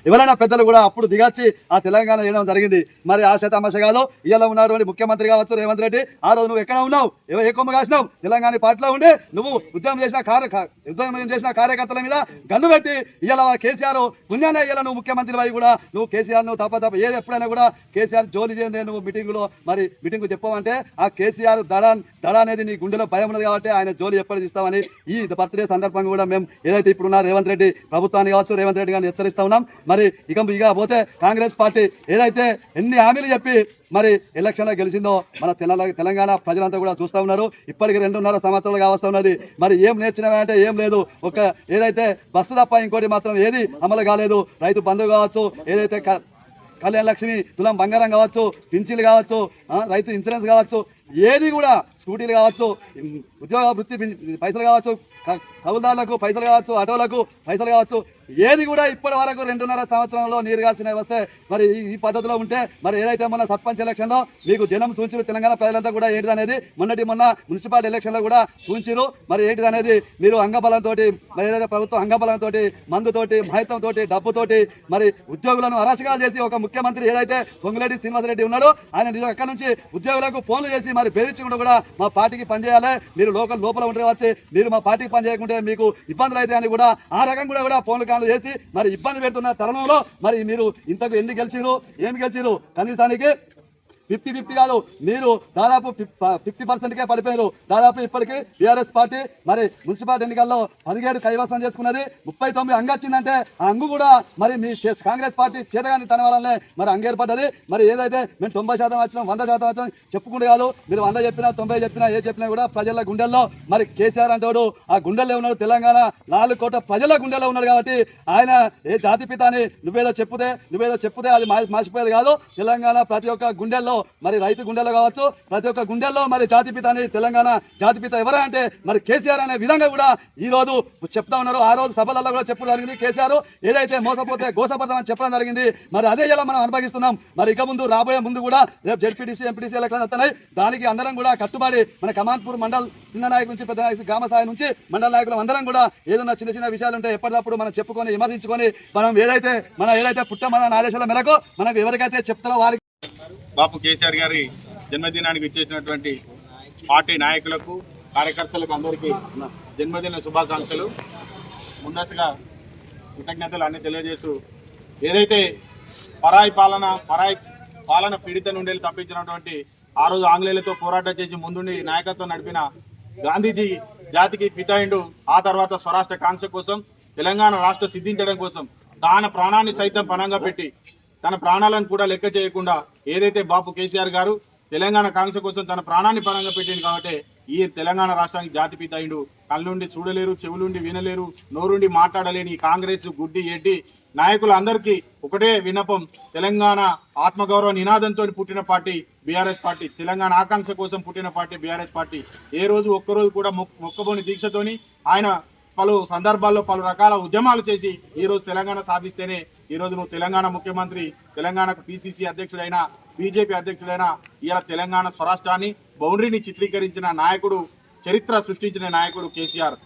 ఎవరైనా పెద్దలు కూడా అప్పుడు దిగచ్చి ఆ తెలంగాణ వేయడం జరిగింది. మరి ఆ శతమాష కాదు ఇవాళ ఉన్నటువంటి ముఖ్యమంత్రి కావచ్చు రేవంత్ రెడ్డి, ఆ రోజు నువ్వు ఎక్కడ ఉన్నావు, ఏ కొమ్మ కాసినావు, తెలంగాణ పార్టీలో ఉండి నువ్వు ఉద్యమం చేసిన కార్యకర్తల మీద గన్ను పెట్టి ఇవాళ కేసీఆర్ పుణ్యాన్ని ఇవాళ నువ్వు ముఖ్యమంత్రి అయి కూడా నువ్వు కేసీఆర్ నువ్వు తప్ప ఏది ఎప్పుడైనా కూడా కేసీఆర్ జోలి చేయండి నువ్వు మీటింగులో మరి మీటింగ్ చెప్పమంటే ఆ కేసీఆర్ దడ అనేది నీ గుండెలో భయం ఉన్నది కాబట్టి ఆయన జోలి ఎప్పుడు తీస్తామని ఈ బర్త్డే సందర్భంగా కూడా మేము ఏదైతే ఇప్పుడున్న రేవంత్ రెడ్డి ప్రభుత్వాన్ని కావచ్చు రేవంత్ రెడ్డి గారిని హెచ్చరిస్తా ఉన్నాం. మరి ఇక పోతే కాంగ్రెస్ పార్టీ ఏదైతే ఎన్ని హామీలు చెప్పి మరి ఎలక్షన్లో గెలిచిందో మన తెలంగాణ ప్రజలంతా కూడా చూస్తూ ఉన్నారు. ఇప్పటికి 2.5 సంవత్సరాలు కావస్తూ ఉన్నది. మరి ఏం నేర్చినవే అంటే ఏం లేదు. ఒక ఏదైతే బస్సు తప్ప ఇంకోటి మాత్రం ఏది అమలు కాలేదు. రైతు బంధు కావచ్చు, ఏదైతే కళ్యాణ లక్ష్మి తులం బంగారం కావచ్చు, పింఛన్లు కావచ్చు, రైతు ఇన్సూరెన్స్ కావచ్చు, ఏది కూడా స్కూటీలు కావచ్చు, ఉద్యోగ వృత్తి పైసలు కావచ్చు, కౌలుదారులకు పైసలు కావచ్చు, ఆటోలకు పైసలు కావచ్చు, ఏది కూడా ఇప్పటి వరకు 2.5 సంవత్సరంలో నీరు కాల్చిన వస్తే మరి ఈ పద్ధతిలో ఉంటే మరి ఏదైతే మొన్న సర్పంచ్ ఎలక్షన్లో మీకు జనం సూచించారు తెలంగాణ ప్రజలంతా కూడా ఏంటిది అనేది మొన్న మున్సిపాలిటీ ఎలక్షన్లో కూడా సూచించారు. మరి ఏంటిది అనేది మీరు అంగబలంతో మరి ఏదైతే ప్రభుత్వం అంగబలంతో మందుతోటి మహితంతో డబ్బుతోటి మరి ఉద్యోగులను అరాచకాలు చేసి ఒక ముఖ్యమంత్రి ఏదైతే పొంగులేటి శ్రీనివాసరెడ్డి ఉన్నాడో ఆయన అక్కడ నుంచి ఉద్యోగులకు ఫోన్లు చేసి మరి బెదిరించకుండా కూడా మా పార్టీకి పనిచేయాలి, మీరు లోపల ఉంటే వచ్చి మీరు మా పార్టీకి పనిచేయకుంటే మీకు ఇబ్బందులు అయితే అని కూడా ఆ రకంగా కూడా ఫోన్లు కాన్లు చేసి మరి ఇబ్బంది పెడుతున్న తరుణంలో మరి మీరు ఇంతకు ఎన్ని గెలిచిరు, ఏమి గెలిచిరు, కనీసానికి 50-50 కాదు, మీరు దాదాపు 50%కే పడిపోయారు. దాదాపు ఇప్పటికీ టీఆర్ఎస్ పార్టీ మరి మున్సిపాలిటీ ఎన్నికల్లో 17 కైవసం చేసుకున్నది. 39 అంగు వచ్చిందంటే ఆ అంగు కూడా మరి మీ కాంగ్రెస్ పార్టీ చేతగాని తన వల్లనే మరి అంగు ఏర్పడ్డది. మరి ఏదైతే మేము 90% వచ్చినాం 100% వచ్చాం చెప్పుకుంటే కాదు, మీరు 100 చెప్పినా 90 చెప్పినా ఏ చెప్పినా కూడా ప్రజల గుండెల్లో మరి కేసీఆర్ అంటాడు ఆ గుండెల్లో ఉన్నాడు. తెలంగాణ 4 కోట్ల ప్రజల గుండెల్లో ఉన్నాడు కాబట్టి ఆయన ఏ జాతిపిత అని నువ్వేదో చెప్పుతే అది మార్చిపోయేది కాదు. తెలంగాణ ప్రతి ఒక్క గుండెల్లో మరి రైతు గుండెల్లో కావచ్చు, ప్రతి ఒక్క గుండెల్లో మరి జాతిపిత అని తెలంగాణ జాతిపిత ఎవరా అంటే మరి కేసీఆర్ అనే విధంగా కూడా ఈ రోజు చెప్తా ఉన్నారు. ఆ రోజు సభలలో కూడా చెప్పడం జరిగింది. కేసీఆర్ ఏదైతే మోసపోతే గోసపడతామని చెప్పడం జరిగింది. మరి అదే ఇలా మనం అనుభవిస్తున్నాం. మరి ఇక ముందు రాబోయే ముందు కూడా రేపు జెడ్పీటీసీ ఎంపీటీసీ ఎలక్షన్లు వస్తున్నాయి. దానికి అందరం కూడా కట్టుబడి మన కమాన్పూర్ మండల్ చిన్న నాయకు నుంచి పెద్ద నాయకు గ్రామ స్థాయి నుంచి మండల నాయకులు అందరం కూడా ఏదైనా చిన్న విషయాలు ఉంటే ఎప్పటికప్పుడు మనం చెప్పుకొని విమర్శించుకొని మనం ఏదైతే పుట్టమన్న ఆదేశాల మేరకు మనకు ఎవరికైతే చెప్తారో వారికి బాపు కేసీఆర్ గారి జన్మదినానికి ఇచ్చేసినటువంటి పార్టీ నాయకులకు కార్యకర్తలకు అందరికీ జన్మదిన శుభాకాంక్షలు. ముందస్తుగా కృతజ్ఞతలు అన్నీ తెలియజేస్తూ ఏదైతే పరాయి పాలన పీడిత నుండి తప్పించినటువంటి ఆ రోజు ఆంగ్లేయులతో పోరాటం చేసి ముందుండి నాయకత్వం నడిపిన గాంధీజీ జాతికి పితాయిండు. ఆ తర్వాత స్వరాష్ట్ర కాంక్ష కోసం తెలంగాణ రాష్ట్ర సిద్ధించడం కోసం తన ప్రాణాన్ని సైతం పణంగా పెట్టి తన ప్రాణాలను కూడా లెక్క చేయకుండా ఏదైతే బాపు కేసీఆర్ గారు తెలంగాణ కాంక్ష కోసం తన ప్రాణాన్ని పణంగా పెట్టింది కాబట్టి ఈ తెలంగాణ రాష్ట్రానికి జాతిపిత అయిండు. కళ్ళుండి చూడలేరు, చెవులుండి వినలేరు, నోరుండి మాట్లాడలేని ఈ కాంగ్రెస్ గుడ్డి ఎడ్డి నాయకులందరికీ ఒకటే విన్నపం, తెలంగాణ ఆత్మగౌరవ నినాదంతో పుట్టిన పార్టీ బీఆర్ఎస్ పార్టీ, తెలంగాణ ఆకాంక్ష కోసం పుట్టిన పార్టీ బీఆర్ఎస్ పార్టీ. ఏ రోజు ఒక్కరోజు కూడా మొక్కబోని దీక్షతోని ఆయన పలు సందర్భాల్లో పలు రకాల ఉద్యమాలు చేసి ఈరోజు తెలంగాణ సాధిస్తేనే ఈరోజు నువ్వు తెలంగాణ ముఖ్యమంత్రి, తెలంగాణకు పిసిసి అధ్యక్షుడైన, బీజేపీ అధ్యక్షుడైన ఇలా తెలంగాణ స్వరాష్ట్రాన్ని బౌండరీని చిత్రీకరించిన నాయకుడు, చరిత్ర సృష్టించిన నాయకుడు కేసీఆర్.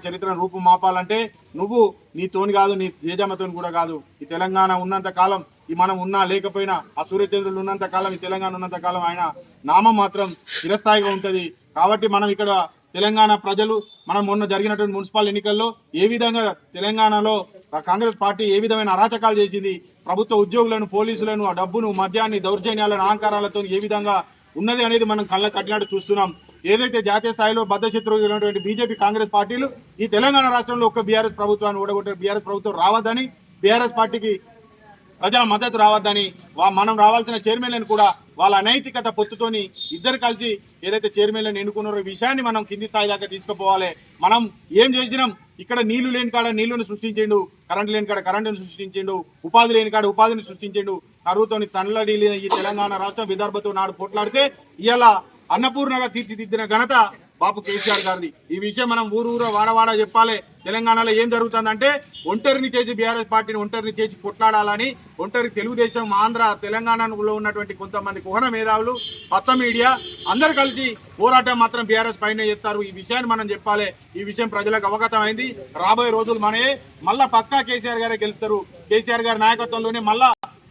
చరిత్రను రూపుమాపాలంటే నువ్వు నీతోని కాదు, నీ జేజమ్మతోని కూడా కాదు. ఈ తెలంగాణ ఉన్నంత కాలం, ఈ మనం ఉన్నా లేకపోయినా, ఆ సూర్యచంద్రులు ఉన్నంత కాలం, ఈ తెలంగాణ ఉన్నంత కాలం ఆయన నామం మాత్రం చిరస్థాయిగా ఉంటుంది. కాబట్టి మనం ఇక్కడ తెలంగాణ ప్రజలు మనం మొన్న జరిగినటువంటి మున్సిపల్ ఎన్నికల్లో ఏ విధంగా తెలంగాణలో కాంగ్రెస్ పార్టీ ఏ విధమైన అరాచకాలు చేసింది, ప్రభుత్వ ఉద్యోగులను, పోలీసులను, ఆ డబ్బును, మద్యాన్ని, దౌర్జన్యాలను, అహంకారాలతో ఏ విధంగా ఉన్నది అనేది మనం కళ్ళ కట్టినట్టు చూస్తున్నాం. ఏదైతే జాతీయ స్థాయిలో బద్ధశత్రువు ఉన్నటువంటి బీజేపీ కాంగ్రెస్ పార్టీలు ఈ తెలంగాణ రాష్ట్రంలో ఒక్క బీఆర్ఎస్ ప్రభుత్వాన్ని ఓడగొట్టే బీఆర్ఎస్ ప్రభుత్వం రావద్దని, బీఆర్ఎస్ పార్టీకి ప్రజల మద్దతు రావద్దని, మనం రావాల్సిన చైర్మన్లను కూడా వాళ్ళ అనైతికత పొత్తుతోని ఇద్దరు కలిసి ఏదైతే చైర్మన్లను ఎన్నుకున్నారో ఈ విషయాన్ని మనం కింది స్థాయి దాకా తీసుకుపోవాలి. మనం ఏం చేసినాం, ఇక్కడ నీళ్లు లేని కాడ నీళ్లను సృష్టించిండు, కరెంటు లేని కాడ కరెంటును సృష్టించిండు, ఉపాధి లేని కాడ ఉపాధిని సృష్టించిండు. కరువుతోని తనలడిలిన ఈ తెలంగాణ రాష్ట్రం విదర్భతో నాడు పోట్లాడితే ఇవాళ అన్నపూర్ణగా తీర్చిదిద్దిన ఘనత బాపు కేసీఆర్ గారిది. ఈ విషయం మనం ఊరూర వాడవాడ చెప్పాలి. తెలంగాణలో ఏం జరుగుతుందంటే ఒంటరిని చేసి బీఆర్ఎస్ పార్టీని ఒంటరిని చేసి కొట్లాడాలని ఒంటరి తెలుగుదేశం, ఆంధ్ర, తెలంగాణలో ఉన్నటువంటి కొంతమంది కుహన మేధావులు, పచ్చ మీడియా అందరు కలిసి పోరాటం మాత్రం బీఆర్ఎస్ పైన చేస్తారు. ఈ విషయాన్ని మనం చెప్పాలి. ఈ విషయం ప్రజలకు అవగతం అయింది. రాబోయే రోజులు మనయే. మళ్ళా పక్కా కేసీఆర్ గారే గెలుస్తారు. కేసీఆర్ గారి నాయకత్వంలోనే మళ్ళా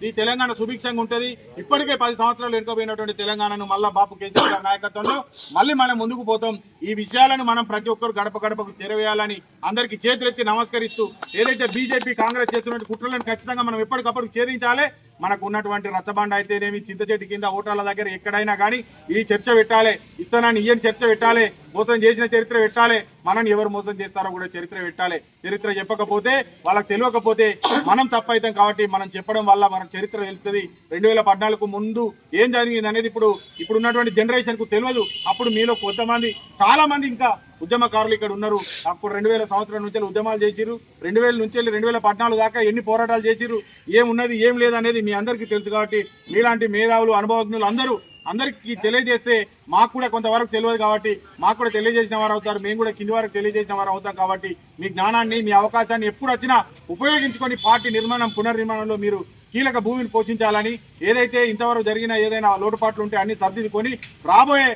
ఈ తెలంగాణ సుభిక్షంగా ఉంటుంది. ఇప్పటికే 10 సంవత్సరాలు వెనుకపోయినటువంటి తెలంగాణను మళ్ళా బాపు కేసీఆర్ గారి నాయకత్వంలో మళ్ళీ మనం ముందుకు పోతాం. ఈ విషయాలను మనం ప్రతి ఒక్కరు గడప గడపకు చేరవేయాలని అందరికీ చేతులెత్తి నమస్కరిస్తూ, ఏదైతే బీజేపీ కాంగ్రెస్ చేస్తున్నటువంటి కుట్రలను ఖచ్చితంగా మనం ఎప్పటికప్పుడు ఛేదించాలి. మనకు ఉన్నటువంటి రచ్చబండ అయితేనేమి, చింతచెట్టు కింద ఓటర్ల దగ్గర ఎక్కడైనా కానీ ఈ చర్చ పెట్టాలి. ఇస్తానని ఇయ్యని చర్చ పెట్టాలి. మోసం చేసిన చరిత్ర పెట్టాలి. మనని ఎవరు మోసం చేస్తారో కూడా చరిత్ర పెట్టాలి. చరిత్ర చెప్పకపోతే, వాళ్ళకి తెలియకపోతే మనం తప్పైతాం. కాబట్టి మనం చెప్పడం వల్ల మన చరిత్ర తెలుస్తుంది. 2014 ముందు ఏం జరిగింది అనేది ఇప్పుడు ఉన్నటువంటి జనరేషన్కు తెలియదు. అప్పుడు మీలో కొంతమంది, చాలా మంది ఇంకా ఉద్యమకారులు ఇక్కడ ఉన్నారు. అప్పుడు 2000 సంవత్సరం నుంచి ఉద్యమాలు చేసిరు. 2000 నుంచి 2014 దాకా ఎన్ని పోరాటాలు చేసిరు, ఏమున్నది ఏం లేదు అనేది మీ అందరికీ తెలుసు. కాబట్టి మీలాంటి మేధావులు, అనుభవజ్ఞులు అందరికీ తెలియజేస్తే మాకు కూడా కొంతవరకు తెలియదు. కాబట్టి మాకు కూడా తెలియజేసిన వారు అవుతారు. మేము కూడా కింది వరకు తెలియజేసిన వారు అవుతాం. కాబట్టి మీ జ్ఞానాన్ని, మీ అవకాశాన్ని ఎప్పుడు వచ్చినా ఉపయోగించుకొని పార్టీ పునర్నిర్మాణంలో మీరు కీలక భూమిని పోషించాలని, ఏదైతే ఇంతవరకు జరిగిన ఏదైనా లోటుపాట్లు ఉంటే అన్ని సర్దిద్దుకొని రాబోయే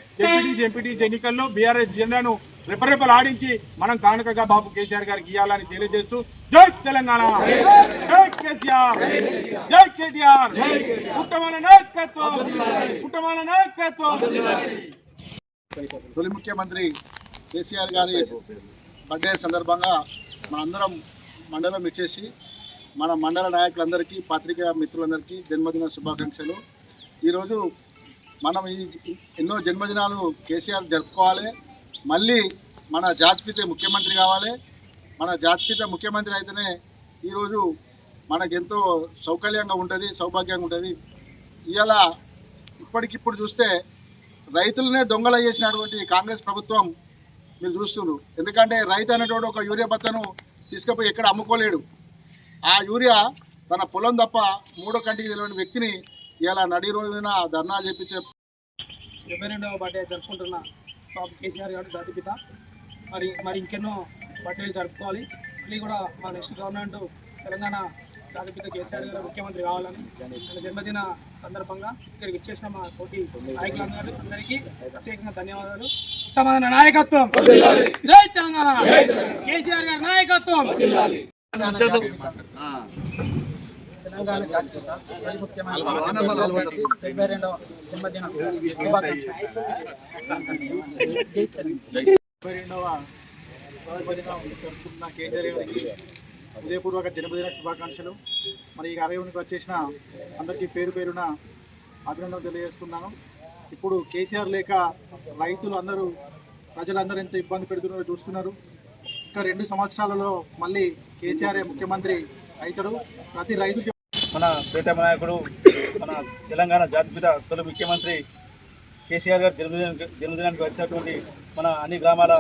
ఎంపీటీసీ ఎన్నికల్లో బీఆర్ఎస్ జెండాను రెపరెపలు ఆడించి మనం కానుకగా బాబు కేసీఆర్ గారికి ఇవ్వాలని తెలియజేస్తూ, జై తెలంగాణ, జై కేసీఆర్, జై కేటీఆర్, ఉత్తమైన నాయకత్వం, ఉత్తమైన నాయకత్వం. తొలి ముఖ్యమంత్రి కేసీఆర్ గారి బర్త్డే సందర్భంగా మనందరం మండలం ఇచ్చేసి మన మండల నాయకులందరికీ, పత్రికా మిత్రులందరికీ జన్మదిన శుభాకాంక్షలు. ఈరోజు మనం ఎన్నో జన్మదినాలు కేసీఆర్ జరుపుకోవాలి. మళ్ళీ మన జాతిపిత ముఖ్యమంత్రి కావాలి. మన జాతిపిత ముఖ్యమంత్రి అయితేనే ఈరోజు మనకెంతో సౌకర్యంగా ఉంటుంది, సౌభాగ్యంగా ఉంటుంది. ఇవాళ ఇప్పటికిప్పుడు చూస్తే రైతులనే దొంగలు చేసినటువంటి కాంగ్రెస్ ప్రభుత్వం మీరు చూస్తున్నారు. ఎందుకంటే రైతు అనేటువంటి ఒక యూరియా బత్తను తీసుకుపోయి ఎక్కడ అమ్ముకోలేడు. ఆ యూరియా తన పొలం తప్ప మూడో కంటికి తెలియని వ్యక్తిని ఇలా నడి రోజున ధర్నాలు చేపించే 72వ బర్త్డే జరుపుకుంటున్న బాబు కేసీఆర్ గారు జాతిపిత. మరి ఇంకెన్నో బర్త్డేలు జరుపుకోవాలి. మళ్ళీ కూడా మా నెక్స్ట్ గవర్నమెంట్ తెలంగాణ జాతిపిత కేసీఆర్ గారు ముఖ్యమంత్రి కావాలని మన జన్మదిన సందర్భంగా ఇక్కడికి ఇచ్చేసిన మా తోటి నాయకులందరికీ ప్రత్యేకంగా ధన్యవాదాలు. ఉత్తమమైన నాయకత్వం, జై తెలంగాణ, కేసీఆర్ గారి నాయకత్వం. తెలంగాణ జాతిపిత మాజీ ముఖ్యమంత్రి 72వ జన్మదిన శుభాకాంక్షలు. 72వ జరుపుకుంటున్న కేసీఆర్ గారికి హృదయపూర్వక జన్మదిన శుభాకాంక్షలు. మరి ఈ అరవైకి వచ్చేసిన అందరికీ పేరు పేరున అభినందనలు తెలియజేస్తున్నాను. ఇప్పుడు కేసీఆర్ లేక రైతులు అందరూ, ప్రజలందరూ ఎంత ఇబ్బంది పెడుతున్నారో చూస్తున్నారు. ఇంకా 2 సంవత్సరాలలో మళ్ళీ కేసీఆర్ ముఖ్యమంత్రి అవుతాడు. ప్రతి రైతు మన ప్రీతమ నాయకుడు, మన తెలంగాణ జాతిపిత తొలి ముఖ్యమంత్రి కేసీఆర్ గారి జన్మదినానికి వచ్చినటువంటి మన అన్ని గ్రామాల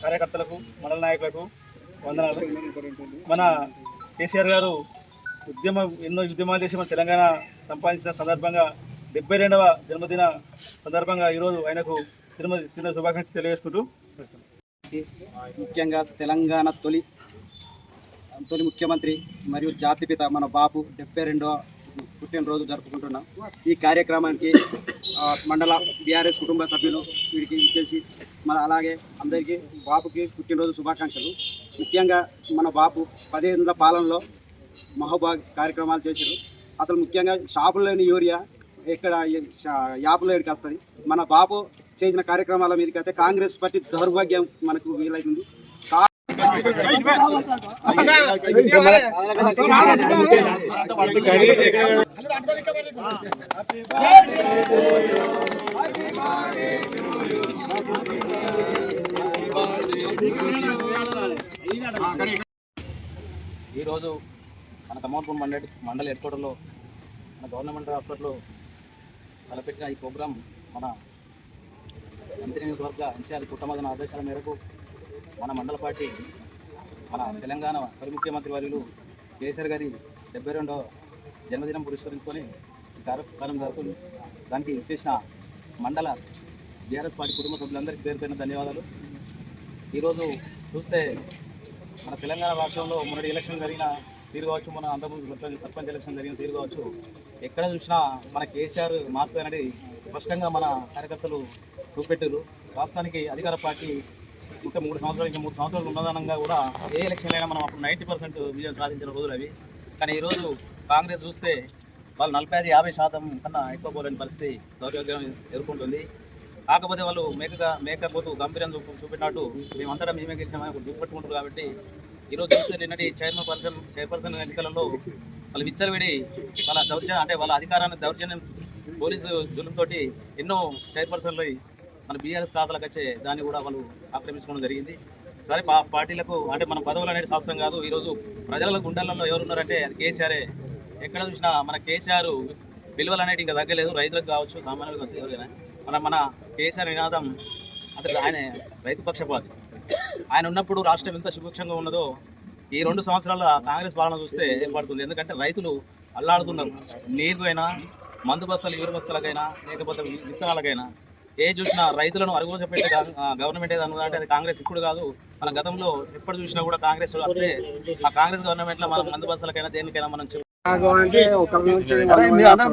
కార్యకర్తలకు, మండల నాయకులకు వందనాలు. మన కేసీఆర్ గారు ఎన్నో ఉద్యమాలు చేసి మన తెలంగాణ సంపాదించిన సందర్భంగా 72వ జన్మదిన సందర్భంగా ఈరోజు ఆయనకు చిన్న శుభాకాంక్షలు తెలియజేసుకుంటూ, ముఖ్యంగా తెలంగాణ తొలి ముఖ్యమంత్రి మరియు జాతిపిత మన బాపు 72వ పుట్టినరోజు జరుపుకుంటున్నాం. ఈ కార్యక్రమానికి మండల బీఆర్ఎస్ కుటుంబ సభ్యులు వీడికి ఇచ్చేసి అలాగే అందరికీ బాపుకి పుట్టినరోజు శుభాకాంక్షలు. ముఖ్యంగా మన బాపు 15 ఏళ్ల పాలనలో మహోబాగ్ కార్యక్రమాలు చేశారు. అసలు ముఖ్యంగా షాపులు లేని యూరియా ఇక్కడ యాప్లో ఎడికి వస్తుంది. మన బాపు చేసిన కార్యక్రమాల మీదకి అయితే కాంగ్రెస్ పార్టీ దౌర్భాగ్యం మనకు వీలవుతుంది. ఈరోజు మన తమ్మపూర్ మండల హెడ్ క్వార్టర్లో మన గవర్నమెంట్ హాస్పిటల్లో తలపెట్టిన ఈ ప్రోగ్రాం మన మంత్రి నియోజకవర్గ ఇన్ఛార్జ్ కుట్టమదన ఆదేశాల మేరకు మన మండల పార్టీ, మన తెలంగాణ తొలి ముఖ్యమంత్రి వర్యులు కేసీఆర్ గారి 72వ జన్మదినం పురస్కరించుకొని ఈ కార్యక్రమం జరుగుతుంది. దానికి ఇచ్చేసిన మండల బీఆర్ఎస్ పార్టీ కుటుంబ సభ్యులందరికీ పేరు పైన ధన్యవాదాలు. ఈరోజు చూస్తే మన తెలంగాణ రాష్ట్రంలో మొన్నటి ఎలక్షన్ జరిగిన తీరు కావచ్చు, మన అంతకుముందు సర్పంచ్ ఎలక్షన్ జరిగిన తీరు కావచ్చు, ఎక్కడ చూసినా మన కేసీఆర్ మార్పు అనేది స్పష్టంగా మన కార్యకర్తలు చూపెట్టారు. వాస్తవానికి అధికార పార్టీ ఇంకా 3 సంవత్సరాలు ఉన్నదనంగా కూడా ఏ ఎలక్షన్ అయినా మనం అప్పుడు 90% విజయం సాధించిన రోజులు అవి. కానీ ఈరోజు కాంగ్రెస్ చూస్తే వాళ్ళు 45-50% కన్నా ఎక్కువ పోలేని పరిస్థితి దౌర్భాగ్యం ఎదుర్కొంటుంది. కాకపోతే వాళ్ళు మేకపోతూ గంభీరం చూపెట్టినట్టు మేమంతటా మేమే గెలిచామని చూపెట్టుకుంటారు. కాబట్టి ఈరోజు చూస్తే నిన్నటి చైర్పర్సన్ ఎన్నికలలో వాళ్ళు విచ్చలవిడి వాళ్ళ దౌర్జన్యం అంటే వాళ్ళ అధికారాన్ని దౌర్జన్యం పోలీసు జులుంతో ఎన్నో చైర్పర్సన్లు మన బీఆర్ఎస్ ఖాతాలకు వచ్చే దాన్ని కూడా వాళ్ళు ఆక్రమించుకోవడం జరిగింది. సరే పార్టీలకు అంటే మన పదవులు అనేది శాస్త్రం కాదు. ఈరోజు ప్రజల గుండెలలో ఎవరున్నారంటే అది కేసీఆరే. ఎక్కడ చూసినా మన కేసీఆర్ విలువలు అనేవి ఇంకా తగ్గలేదు. రైతులకు కావచ్చు, సామాన్యులకు కావచ్చు, ఎవరైనా మన కేసీఆర్ నినాదం అంటే ఆయన రైతు పక్షపాతి. ఆయన ఉన్నప్పుడు రాష్ట్రం ఎంత సుభిక్షంగా ఉన్నదో ఈ 2 సంవత్సరాల కాంగ్రెస్ పాలన చూస్తే ఏర్పడుతుంది. ఎందుకంటే రైతులు అల్లాడుతున్నారు. నీరుకైనా, మందు బస్తాలు, యూరి బస్తాలకైనా, లేకపోతే విత్తనాలకైనా ఏ చూసినా రైతులను అరుగుపెట్టే గవర్నమెంట్ ఏదన్నా అంటే అది కాంగ్రెస్ ఇప్పుడు కాదు. మన గతంలో ఎప్పుడు చూసినా కూడా కాంగ్రెస్ వస్తే ఆ కాంగ్రెస్ గవర్నమెంట్లో మనం మందు బస్తాలకైనా దేనికైనా మనం అరే మీ అందరం